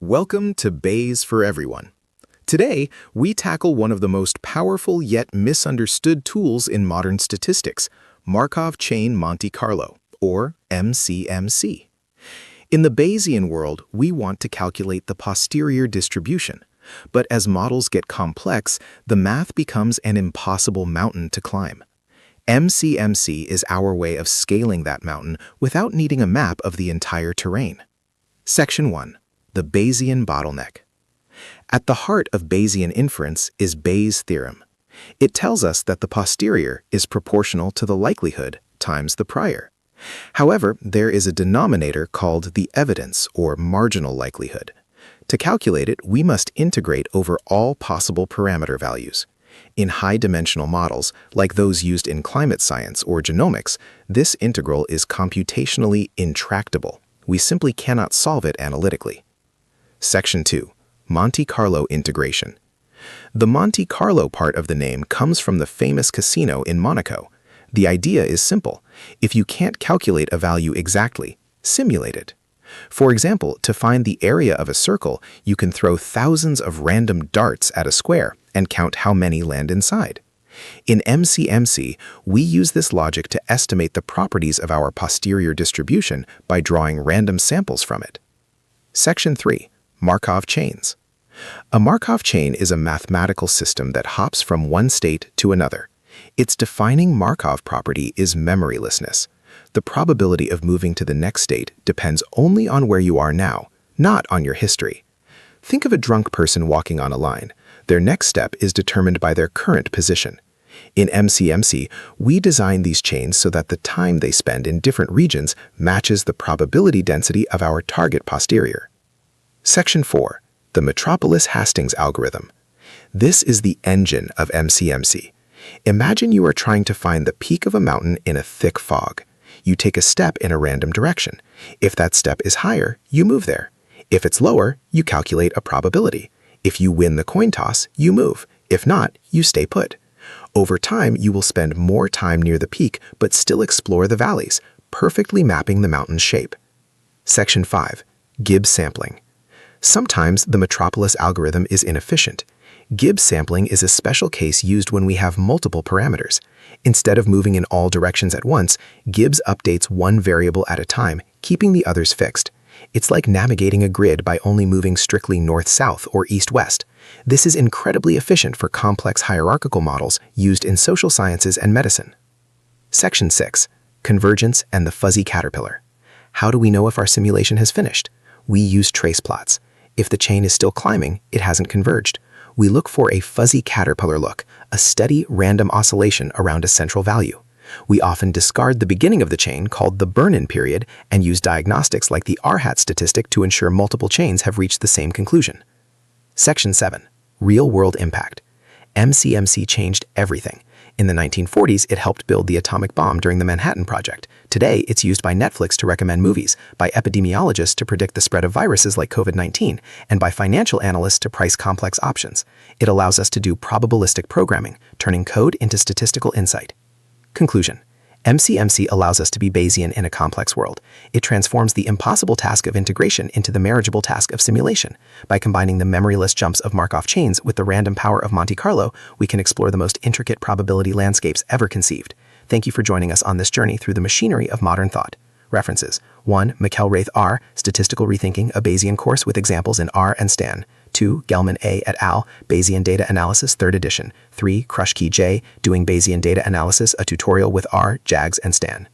Welcome to Bayes for Everyone. Today, we tackle one of the most powerful yet misunderstood tools in modern statistics, Markov Chain Monte Carlo, or MCMC. In the Bayesian world, we want to calculate the posterior distribution. But as models get complex, the math becomes an impossible mountain to climb. MCMC is our way of scaling that mountain without needing a map of the entire terrain. Section 1. The Bayesian Bottleneck. At the heart of Bayesian inference is Bayes' theorem. It tells us that the posterior is proportional to the likelihood times the prior. However, there is a denominator called the evidence or marginal likelihood. To calculate it, we must integrate over all possible parameter values. In high-dimensional models, like those used in climate science or genomics, this integral is computationally intractable. We simply cannot solve it analytically. Section 2. Monte Carlo Integration. The Monte Carlo part of the name comes from the famous casino in Monaco. The idea is simple. If you can't calculate a value exactly, simulate it. For example, to find the area of a circle, you can throw thousands of random darts at a square and count how many land inside. In MCMC, we use this logic to estimate the properties of our posterior distribution by drawing random samples from it. Section 3. Markov Chains. A Markov chain is a mathematical system that hops from one state to another. Its defining Markov property is memorylessness. The probability of moving to the next state depends only on where you are now, not on your history. Think of a drunk person walking on a line. Their next step is determined by their current position. In MCMC, we design these chains so that the time they spend in different regions matches the probability density of our target posterior. Section 4. The Metropolis-Hastings algorithm. This is the engine of MCMC. Imagine you are trying to find the peak of a mountain in a thick fog. You take a step in a random direction. If that step is higher, you move there. If it's lower, you calculate a probability. If you win the coin toss, you move. If not, you stay put. Over time, you will spend more time near the peak, but still explore the valleys, perfectly mapping the mountain's shape. Section 5. Gibbs sampling. Sometimes the Metropolis algorithm is inefficient. Gibbs sampling is a special case used when we have multiple parameters. Instead of moving in all directions at once, Gibbs updates one variable at a time, keeping the others fixed. It's like navigating a grid by only moving strictly north-south or east-west. This is incredibly efficient for complex hierarchical models used in social sciences and medicine. Section 6. Convergence and the fuzzy caterpillar. How do we know if our simulation has finished? We use trace plots. If the chain is still climbing, it hasn't converged. We look for a fuzzy caterpillar look, a steady, random oscillation around a central value. We often discard the beginning of the chain, called the burn-in period, and use diagnostics like the R-hat statistic to ensure multiple chains have reached the same conclusion. Section 7. Real-world impact. MCMC changed everything. In the 1940s, it helped build the atomic bomb during the Manhattan Project. Today, it's used by Netflix to recommend movies, by epidemiologists to predict the spread of viruses like COVID-19, and by financial analysts to price complex options. It allows us to do probabilistic programming, turning code into statistical insight. Conclusion. MCMC allows us to be Bayesian in a complex world. It transforms the impossible task of integration into the manageable task of simulation. By combining the memoryless jumps of Markov chains with the random power of Monte Carlo, we can explore the most intricate probability landscapes ever conceived. Thank you for joining us on this journey through the machinery of modern thought. References: 1. McElraith R. Statistical Rethinking, a Bayesian course with examples in R and Stan. 2. Gelman A. et al., Bayesian Data Analysis, 3rd edition. 3. Krushke J. Doing Bayesian Data Analysis, a tutorial with R, JAGS, and Stan.